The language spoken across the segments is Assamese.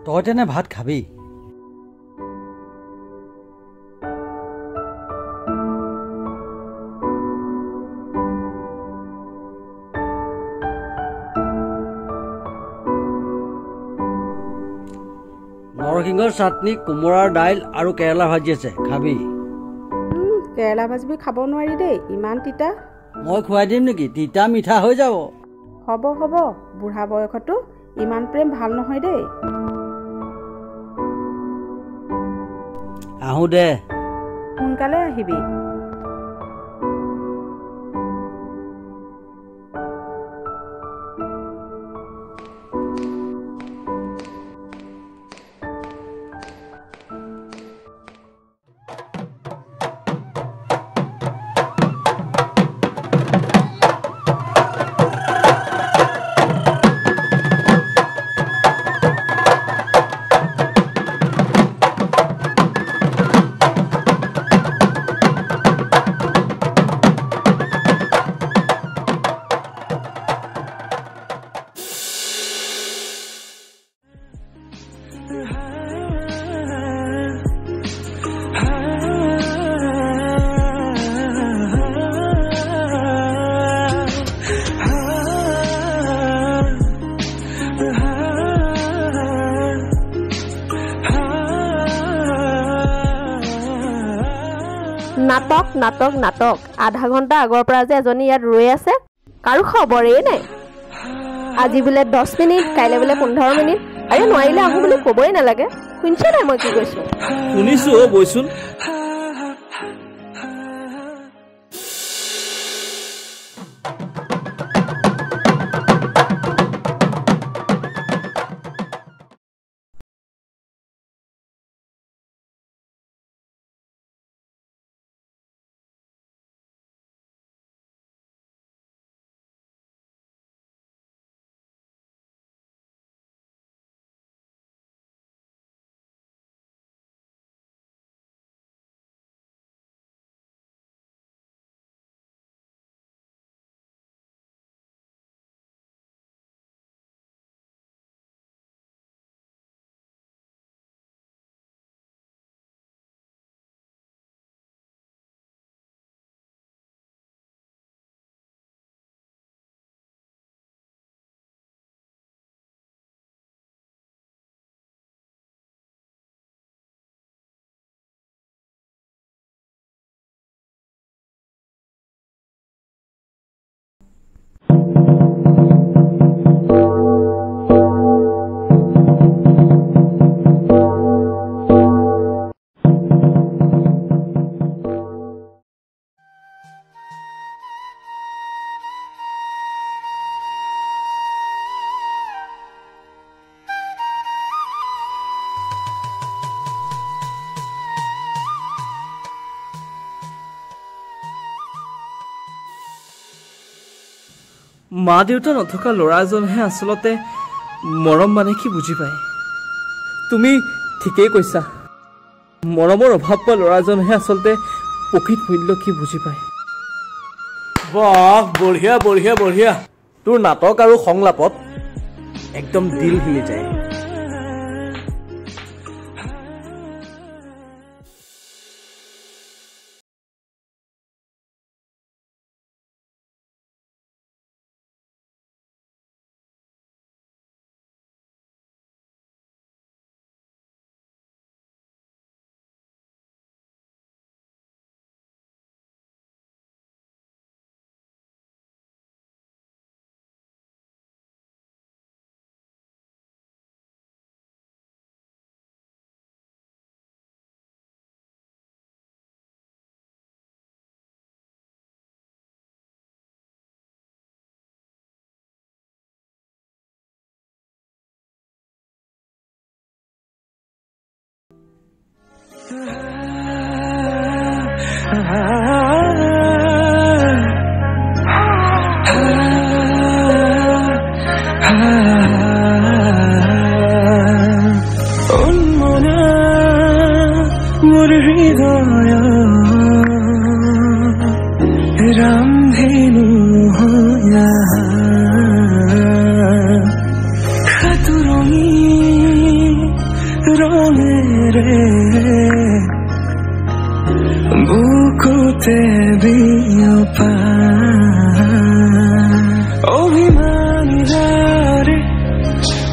তই তেনে ভাত খাবি? নৰসিংহৰ চাটনি, কোমোৰাৰ দাইল আৰু কেৰেলা ভাজি আছে, খাবি? কেৰেলা ভাজি খাব নোৱাৰি দেই, ইমান তিতা। মই খুৱাই দিম নেকি? তিতা মিঠা হৈ যাব। হ'ব হ'ব, বুঢ়া বয়সতো ইমান প্ৰেম ভাল নহয় দেই। আহো দে। সোনকালে আহিবি। নাটক নাটক নাটক, আধা ঘণ্টা আগৰ পৰা যে এজনী ইয়াত ৰৈ আছে, কাৰো খবৰেই নাই। আজি বোলে 10 মিনিট, কাইলৈ বোলে 15 মিনিট। আৰে নোৱাৰিলে আহোঁ বুলি ক'বই নালাগে। শুনিছ নাই মই কি কৈছোঁ? শুনিছো বৈচোন। মা দেউতা নথকা ল'ৰা এজনহে আচলতে মৰম মানে কি বুজি পায়। তুমি ঠিকেই কৈছা, মৰমৰ অভাৱ পোৱা ল'ৰাজনহে আচলতে প্ৰকৃত মূল্য কি বুজি পায়। বাহ, বঢ়িয়া বঢ়িয়া বঢ়িয়া। তোৰ নাটক আৰু সংলাপত একদম দিল হিলি যায়। ৰে বুকুতে বিয়পা অভিমানীৰে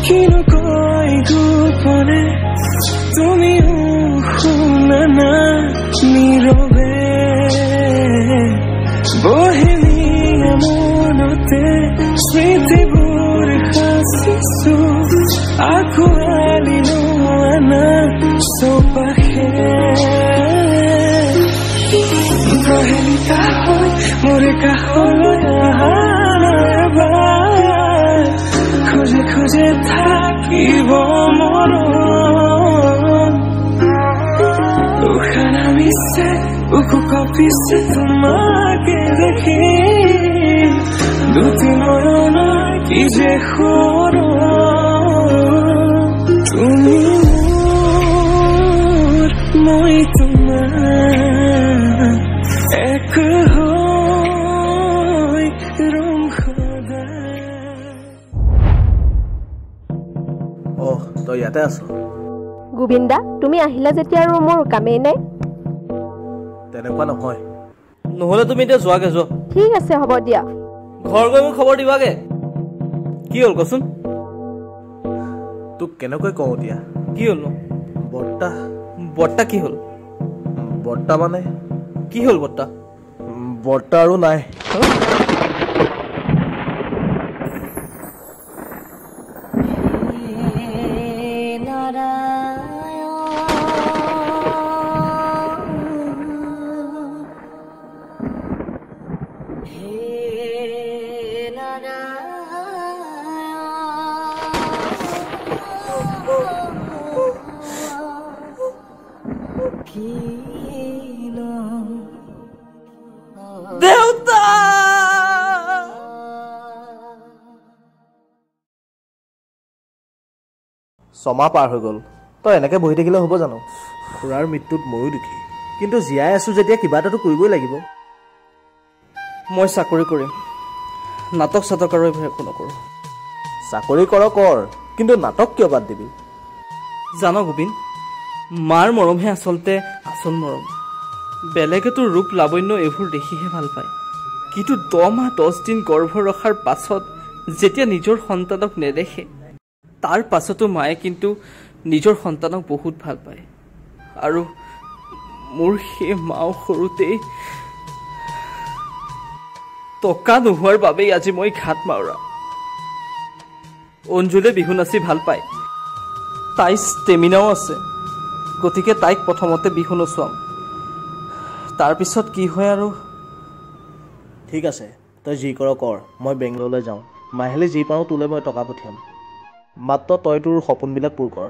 কিনো কৈ গোপনে তুমিও শুনা না নীৰৱে বহেনীয়া মনতে স্মৃতিবোৰ সাঁচিছো আঁকোৱালি লোৱানা চৌপাশে প্ৰহেলিকা হৈ মোৰে কাষলৈ অহা এবাৰ খোজে খোজে থাকিব মৰম উশাহ নামিছে বুকু কঁপিছে তোমাকে দেখি দুটি নয়নৰ কি যে তুমি মোৰ মই তোমাৰ এক হৈ ৰম সদায় তই ইয়াতে আছ গোবিন্দা তুমি আহিলা যেতিয়া আৰু মোৰ কামেই নাই তেনেকুৱা নহয় নহ'লে তুমি এতিয়া যোৱাগে যোৱা ঠিক আছে হ'ব দিয়া ঘৰ গৈ মোক খবৰ দিবাগে কি হ'ল কচোন তোক কেনেকৈ কওঁ এতিয়া কি হ'ল বৰ্তা বৰ্তা কি হ'ল বৰ্তা মানে কি হ'ল বৰ্তা বৰ্তা আৰু নাই দেউতা ছমাহ পাৰ হৈ গ'ল তই এনেকৈ বহি থাকিলে হ'ব জানো খুৰাৰ মৃত্যুত ময়ো দুখী কিন্তু জীয়াই আছো যেতিয়া কিবা এটাতো কৰিবই লাগিব মই চাকৰি কৰিম নাটক চাটক আৰু এইবোৰ একো নকৰোঁ চাকৰি কৰ কিন্তু নাটক কিয় বাদ দিবি জান গোবিন মাৰ মৰমহে আচলতে আচল মৰম বেলেগেতো ৰূপ লাৱণ্য এইবোৰ দেখিহে ভাল পায় কিন্তু 10 মাহ 10 দিন গৰ্ভ ৰখাৰ পাছত যেতিয়া নিজৰ সন্তানক নেদেখে তাৰ পাছতো মায়ে কিন্তু নিজৰ সন্তানক বহুত ভাল পায় আৰু মোৰ সেই মাও সৰুতেই টকা নোহোৱাৰ বাবেই আজি মই ঘাট মাৰা অঞ্জুলে বিহু নাচি ভাল পায় তাই ষ্টেমিনাও আছে গতিকে তাইক প্ৰথমতে বিহু নচুৱাম তাৰপিছত কি হয় আৰু ঠিক আছে তই যি কৰ মই বেংগলৰলৈ যাওঁ মাহিলী যি পাওঁ তোলৈ মই টকা পঠিয়াম মাত্ৰ তই তোৰ সপোনবিলাক পূৰ কৰ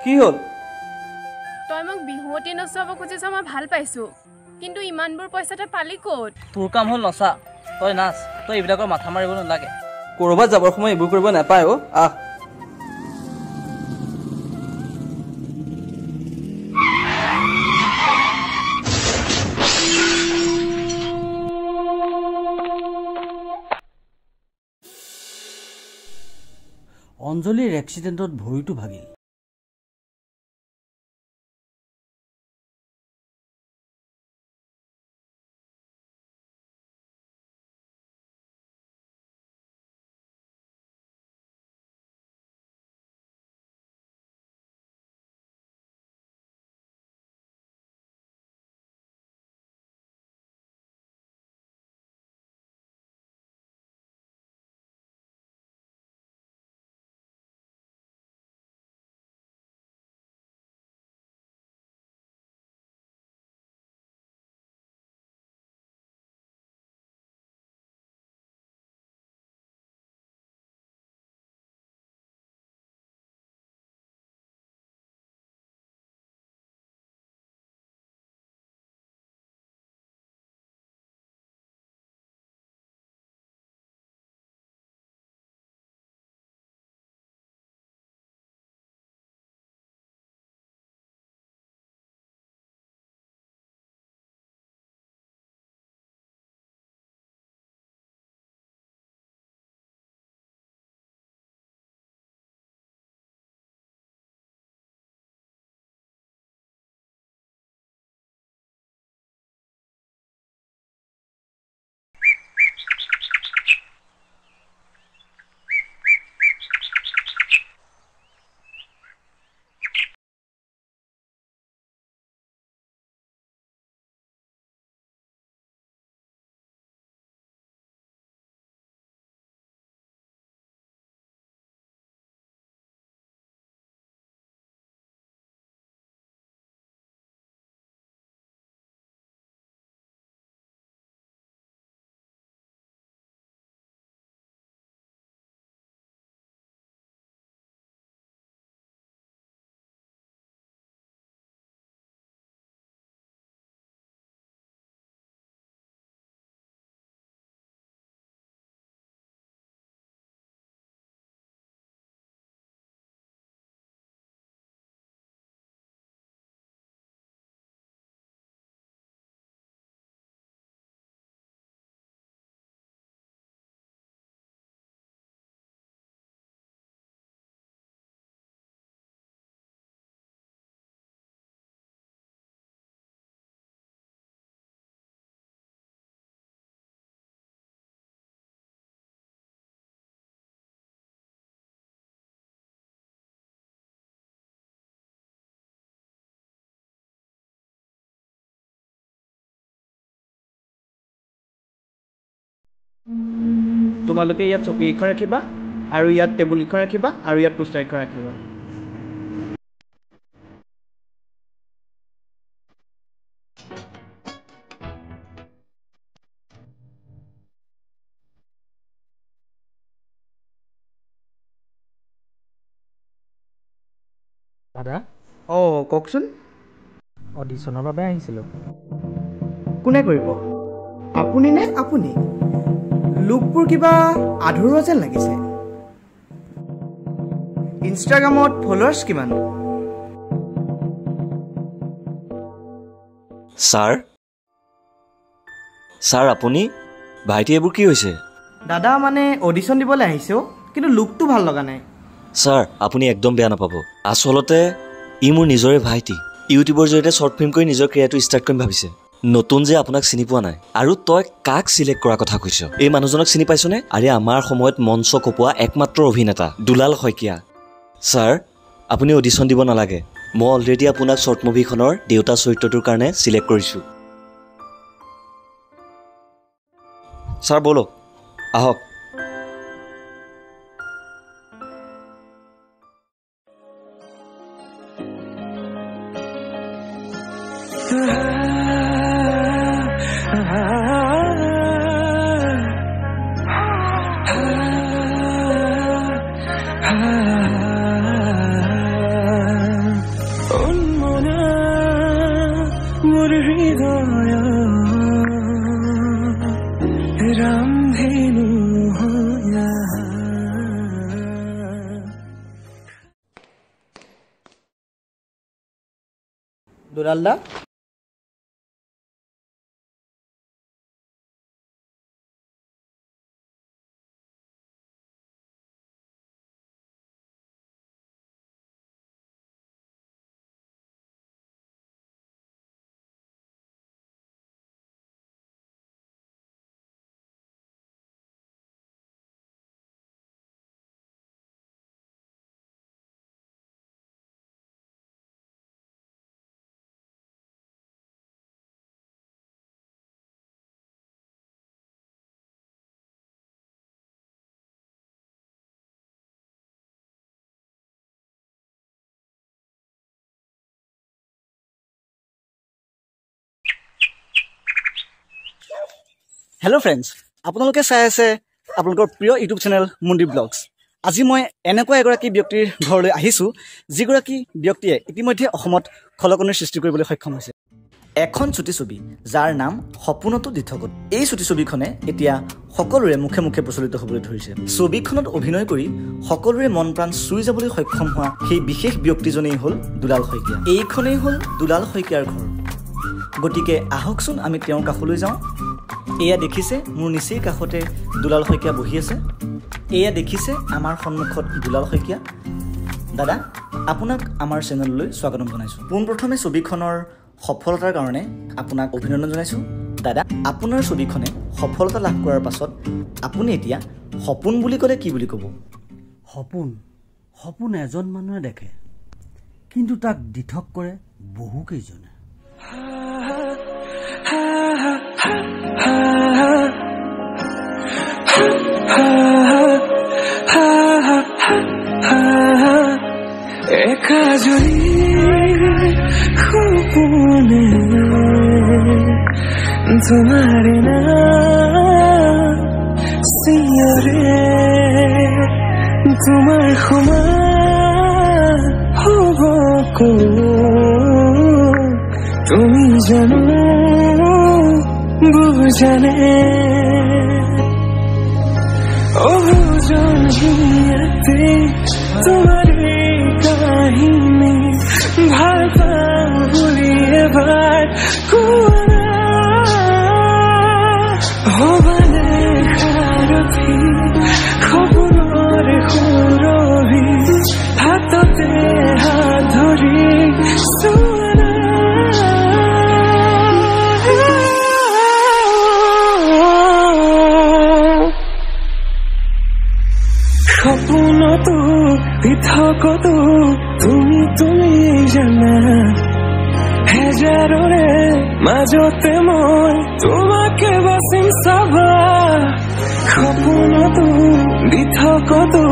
কি হ'ল তই মোক বিহুৱতী নচুৱাব খুজিছ মই ভাল পাইছো কিন্তু ইমানবোৰ পইচা তই পালি ক'ত তোৰ কাম হ'ল নচা তই নাচ তই এইবিলাকৰ মাথা মাৰিব নালাগে ক'ৰবাত যাবৰ সময় এইবোৰ কৰিব নাপায় আহ অঞ্জলিৰ এক্সিডেণ্টত ভৰিটো ভাগিল তোমালোকে ইয়াত চকী এখন ৰাখিবা আৰু ইয়াত টেবুল এখন ৰাখিবা আৰু ইয়াত পোষ্টাৰ এখন ৰাখিবা দাদা কওকচোন অডিশ্যনৰ বাবে আহিছিলোঁ কোনে কৰিব আপুনি নে আপুনি লুকবোৰ কিবা আধৰুৱা যেন লাগিছে ইনষ্টাগ্ৰামত ফলোৱাৰ্ছ কিমান ছাৰ আপুনি ভাইটি এইবোৰ কি হৈছে দাদা মানে অডিশ্যন দিবলৈ আহিছে কিন্তু লুকটো ভাল লগা নাই ছাৰ আপুনি একদম বেয়া নাপাব আচলতে ই মোৰ নিজৰে ভাইটি ইউটিউবৰ জৰিয়তে শ্বৰ্ট ফিল্ম কৰি নিজৰ কেৰিয়াৰটো ষ্টাৰ্ট কৰিম ভাবিছে নতুন যে আপোনাক চিনি পোৱা নাই আৰু তই কাক চিলেক্ট কৰাৰ কথা কৈছ এই মানুহজনক চিনি পাইছনে আৰে আমাৰ সময়ত মঞ্চ কপোৱা একমাত্ৰ অভিনেতা দুলাল শইকীয়া ছাৰ আপুনি অডিশ্যন দিব নালাগে মই অলৰেডি আপোনাক শ্বৰ্ট মুভিখনৰ দেউতা চৰিত্ৰটোৰ কাৰণে চিলেক্ট কৰিছোঁ ছাৰ বলক আহক দুলাল দা হেল্ল' ফ্ৰেণ্ডছ আপোনালোকে চাই আছে আপোনালোকৰ প্ৰিয় ইউটিউব চেনেল মুণ্ডি ব্লগছ আজি মই এনেকুৱা এগৰাকী ব্যক্তিৰ ঘৰলৈ আহিছোঁ যিগৰাকী ব্যক্তিয়ে ইতিমধ্যে অসমত খলকনিৰ সৃষ্টি কৰিবলৈ সক্ষম হৈছে এখন চুটি ছবি যাৰ নাম সপোনতো দিঠকত এই চুটি ছবিখনে এতিয়া সকলোৰে মুখে মুখে প্ৰচলিত হ'বলৈ ধৰিছে ছবিখনত অভিনয় কৰি সকলোৰে মন প্ৰাণ চুই যাবলৈ সক্ষম হোৱা সেই বিশেষ ব্যক্তিজনেই হ'ল দুলাল শইকীয়া এইখনেই হ'ল দুলাল শইকীয়াৰ ঘৰ গতিকে আহকচোন আমি তেওঁৰ কাষলৈ যাওঁ এয়া দেখিছে মোৰ নিচেই কাষতে দুলাল শইকীয়া বহি আছে এয়া দেখিছে আমাৰ সন্মুখত দুলাল শইকীয়া দাদা আপোনাক আমাৰ চেনেললৈ স্বাগতম জনাইছোঁ পোনপ্ৰথমে ছবিখনৰ সফলতাৰ কাৰণে আপোনাক অভিনন্দন জনাইছোঁ দাদা আপোনাৰ ছবিখনে সফলতা লাভ কৰাৰ পাছত আপুনি এতিয়া সপোন বুলি ক'লে কি বুলি ক'ব সপোন এজন মানুহে দেখে কিন্তু তাক দিঠক কৰে বহুকেইজনে तुम्हारे नाम सियारे तुम्हार खुमार होबो को তুমি জানো বুঝানে জনহিয়াতে তোমার কাহিনী ভাল পাওঁ বুলি এবাৰ কোৱা হবানে সাৰথি সপোনৰ সুৰভি হাততে হাত ধৰি সপোনতো পৃথকতো তুমি জানা হেজাৰৰে মাজতে মই তোমাকে বাচিম চাবা সপোনতো দি থাকতো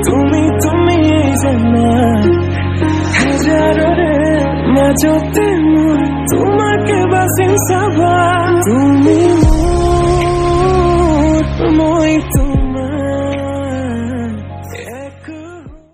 তুমি জানা হাজাৰৰে মাজতে তোমাকে বাচিম চাবা তুমি মই